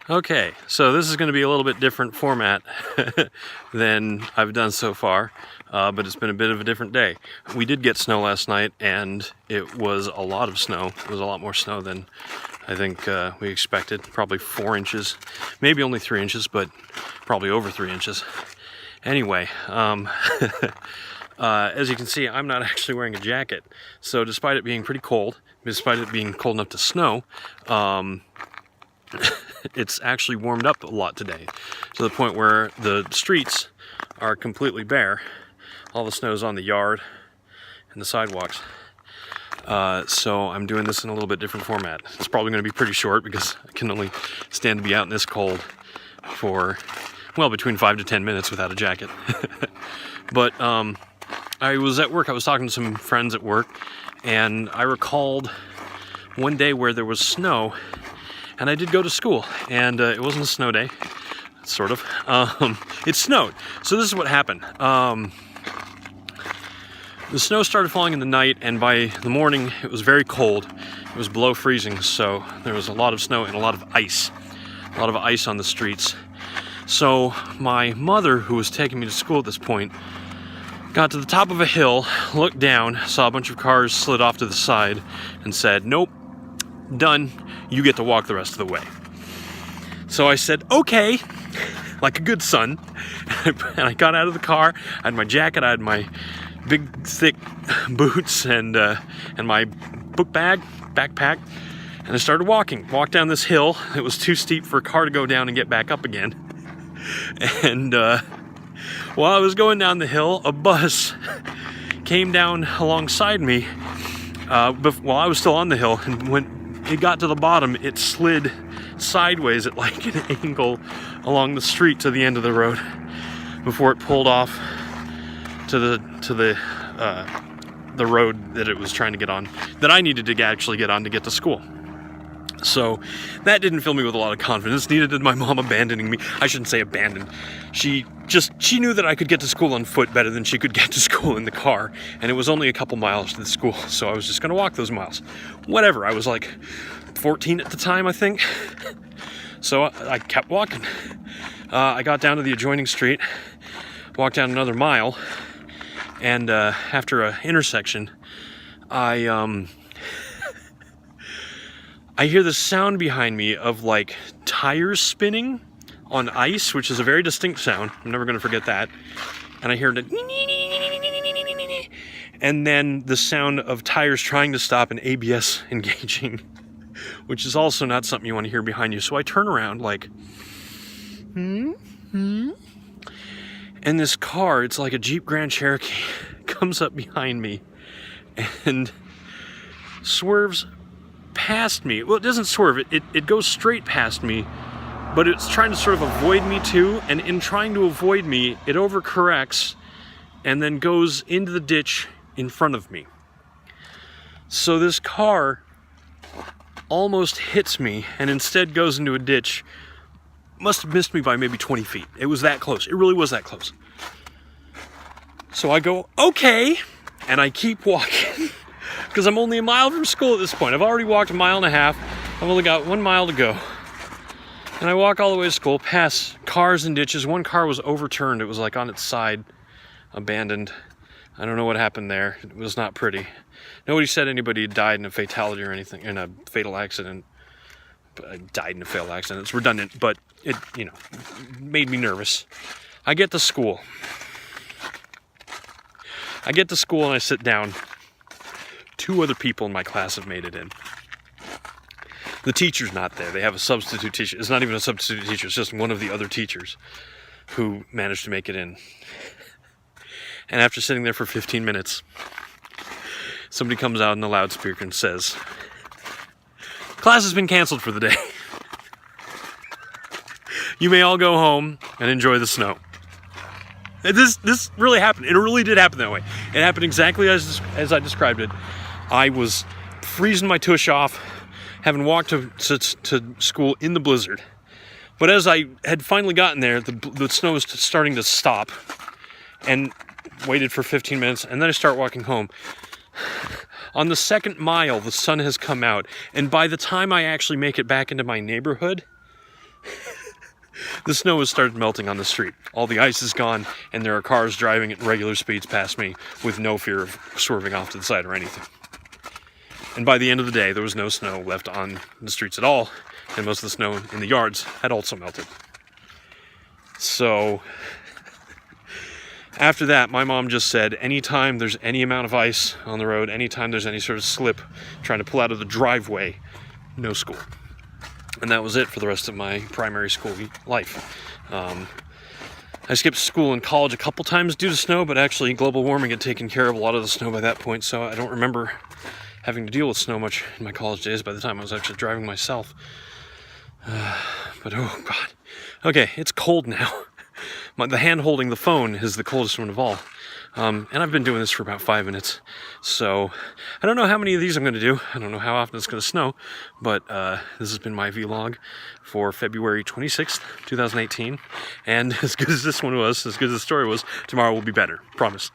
Okay, so this is going to be a little bit different format than I've done so far, but it's been a bit of a different day. We did get snow last night, and it was a lot of snow. It was a lot more snow than I think we expected. Probably 4 inches, maybe only 3 inches, but probably over 3 inches. Anyway, as you can see, I'm not actually wearing a jacket. So despite it being pretty cold, despite it being cold enough to snow, it's actually warmed up a lot today, to the point where the streets are completely bare. All the snow's on the yard and the sidewalks. So I'm doing this in a little bit different format. It's probably going to be pretty short because I can only stand to be out in this cold for, well, between 5 to 10 minutes without a jacket. But I was at work, I was talking to some friends at work, and I recalled one day where there was snow. And I did go to school, and it wasn't a snow day, sort of. It snowed. So this is what happened. The snow started falling in the night, and by the morning it was very cold. It was below freezing, so there was a lot of snow and a lot of ice. A lot of ice on the streets. So my mother, who was taking me to school at this point, got to the top of a hill, looked down, saw a bunch of cars slid off to the side, and said, "Nope, done. You get to walk the rest of the way." So I said, okay, like a good son. And I got out of the car. I had my jacket, I had my big, thick boots, and my book bag, backpack. And I started walking. Walked down this hill. It was too steep for a car to go down and get back up again. And while I was going down the hill, a bus came down alongside me while I was still on the hill, and when it got to the bottom, it slid sideways at like an angle along the street to the end of the road before it pulled off to the road that it was trying to get on, that I needed to actually get on to get to school. So that didn't fill me with a lot of confidence. Neither did my mom abandoning me. I shouldn't say abandoned. She knew that I could get to school on foot better than she could get to school in the car. And it was only a couple miles to the school, so I was just gonna walk those miles. Whatever, I was like 14 at the time, I think. So I kept walking. I got down to the adjoining street, walked down another mile, and after an intersection, I hear the sound behind me of like tires spinning on ice, which is a very distinct sound. I'm never going to forget that. And I hear it, and then the sound of tires trying to stop and ABS engaging, which is also not something you want to hear behind you. So I turn around like, and this car, it's like a Jeep Grand Cherokee, comes up behind me and swerves past me. Well, it doesn't swerve, it goes straight past me, but it's trying to sort of avoid me too, and in trying to avoid me, it overcorrects and then goes into the ditch in front of me. So this car almost hits me and instead goes into a ditch. Must have missed me by maybe 20 feet. It was that close. It really was that close. So I go, okay, and I keep walking. Because I'm only a mile from school at this point. I've already walked 1.5 miles. I've only got 1 mile to go. And I walk all the way to school, past cars and ditches. One car was overturned. It was like on its side, abandoned. I don't know what happened there. It was not pretty. Nobody said anybody had died in a fatality or anything, in a fatal accident. Died in a fatal accident. It's redundant, but it, made me nervous. I get to school. And I sit down. 2 other people in my class have made it in. The teacher's not there. They have a substitute teacher. It's not even a substitute teacher. It's just one of the other teachers who managed to make it in. And after sitting there for 15 minutes, somebody comes out in the loudspeaker and says, "Class has been canceled for the day. You may all go home and enjoy the snow." This really happened. It really did happen that way. It happened exactly as I described it. I was freezing my tush off, having walked to school in the blizzard. But as I had finally gotten there, the snow was starting to stop, and waited for 15 minutes, and then I start walking home. On the 2nd mile, the sun has come out, and by the time I actually make it back into my neighborhood, The snow has started melting on the street. All the ice is gone, and there are cars driving at regular speeds past me with no fear of swerving off to the side or anything. And by the end of the day, there was no snow left on the streets at all, and most of the snow in the yards had also melted. So, after that, my mom just said, anytime there's any amount of ice on the road, anytime there's any sort of slip trying to pull out of the driveway, no school. And that was it for the rest of my primary school life. I skipped school in college a couple times due to snow, but actually global warming had taken care of a lot of the snow by that point, so I don't remember having to deal with snow much in my college days by the time I was actually driving myself. But oh god. Okay, it's cold now. The hand holding the phone is the coldest one of all. And I've been doing this for about 5 minutes. So I don't know how many of these I'm going to do. I don't know how often it's going to snow. But this has been my vlog for February 26th, 2018. And as good as this one was, as good as the story was, tomorrow will be better. Promise.